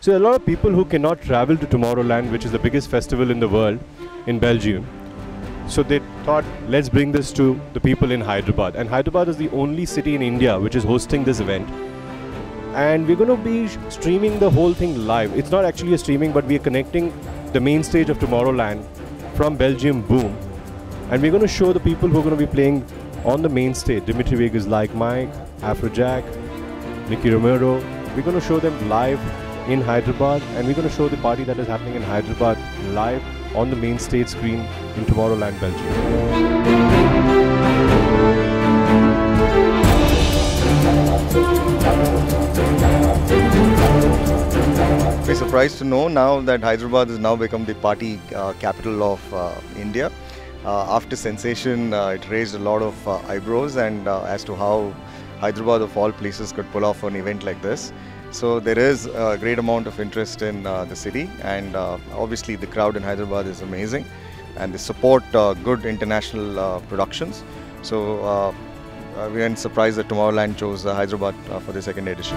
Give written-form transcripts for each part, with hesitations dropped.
So a lot of people who cannot travel to Tomorrowland, which is the biggest festival in the world in Belgium, so they thought, let's bring this to the people in Hyderabad. And Hyderabad is the only city in India which is hosting this event. And we're going to be streaming the whole thing live. It's not actually a streaming, but we are connecting the main stage of Tomorrowland from Belgium Boom. And we're going to show the people who are going to be playing on the main stage. Dimitri Vegas, Like Mike, Afrojack, Nicky Romero. We're going to show them live in Hyderabad, and we're going to show the party that is happening in Hyderabad live on the main stage screen in Tomorrowland, Belgium. We're surprised to know now that Hyderabad has now become the party capital of India. After Sensation, it raised a lot of eyebrows and as to how Hyderabad of all places could pull off an event like this. So there is a great amount of interest in the city, and obviously the crowd in Hyderabad is amazing, and they support good international productions. So we aren't surprised that Tomorrowland chose Hyderabad for the second edition.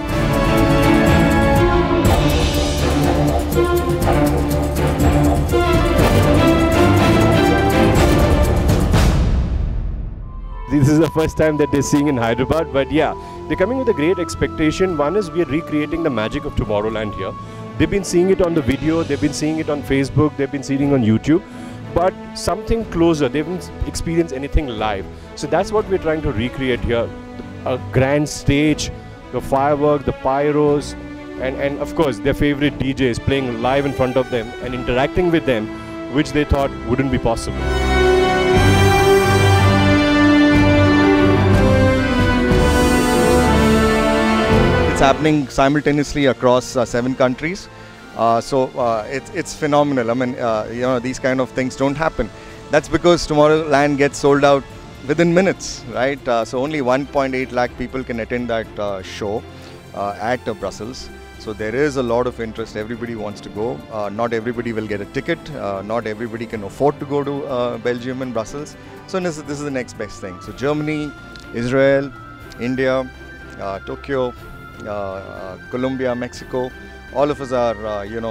This is the first time that they're seeing in Hyderabad, but yeah, they're coming with a great expectation. One is we are recreating the magic of Tomorrowland here. They've been seeing it on the video, they've been seeing it on Facebook, they've been seeing it on YouTube, but something closer. They haven't experienced anything live. So that's what we're trying to recreate here. A grand stage, the fireworks, the pyros, and of course their favorite DJs playing live in front of them and interacting with them, which they thought wouldn't be possible. It's happening simultaneously across 7 countries, so it's phenomenal. I mean, these kind of things don't happen. That's because Tomorrowland gets sold out within minutes, right? So only 1.8 lakh people can attend that show at Brussels. So there is a lot of interest. Everybody wants to go. Not everybody will get a ticket. Not everybody can afford to go to Belgium and Brussels. So this is the next best thing. So Germany, Israel, India, Tokyo, Colombia, Mexico, all of us are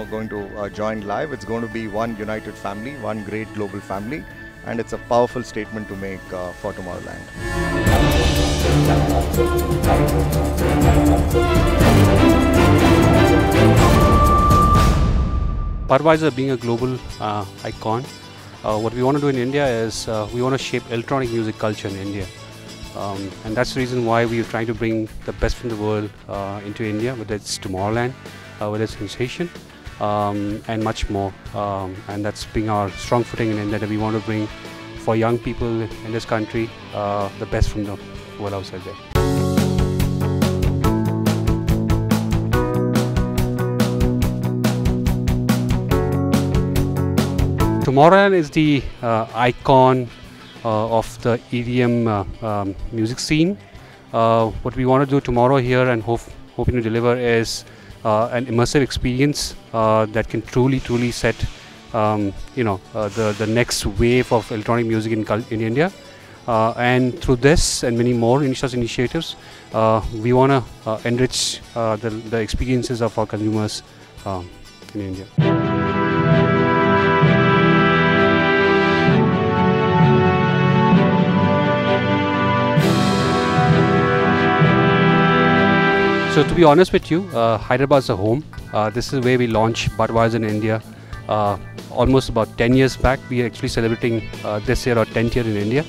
going to join live. It's going to be one united family, one great global family, and it's a powerful statement to make for Tomorrowland. Budweiser being a global icon, what we want to do in India is we want to shape electronic music culture in India. And that's the reason why we are trying to bring the best from the world into India, whether it's Tomorrowland, whether it's Sensation, and much more. And that's being our strong footing in India, that we want to bring for young people in this country the best from the world outside there. Tomorrowland is the icon of the EDM music scene. What we want to do tomorrow here and hoping to deliver is an immersive experience that can truly set the next wave of electronic music in India. And through this and many more such initiatives, we want to enrich the experiences of our consumers in India. So to be honest with you, Hyderabad is a home. This is where we launched Budweiser in India almost about 10 years back. We are actually celebrating this year our 10th year in India.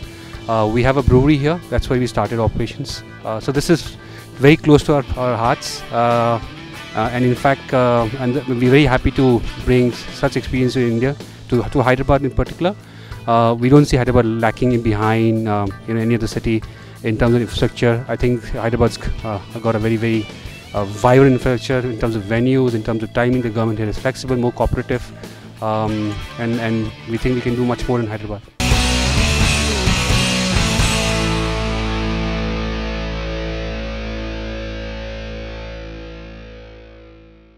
We have a brewery here. That's where we started operations. So this is very close to our hearts. And in fact, we're very happy to bring such experience in India to Hyderabad in particular. We don't see Hyderabad lacking behind any other city in terms of infrastructure. I think Hyderabad's got a very vibrant infrastructure in terms of venues, in terms of timing. The government here is flexible, more cooperative, and we think we can do much more in Hyderabad.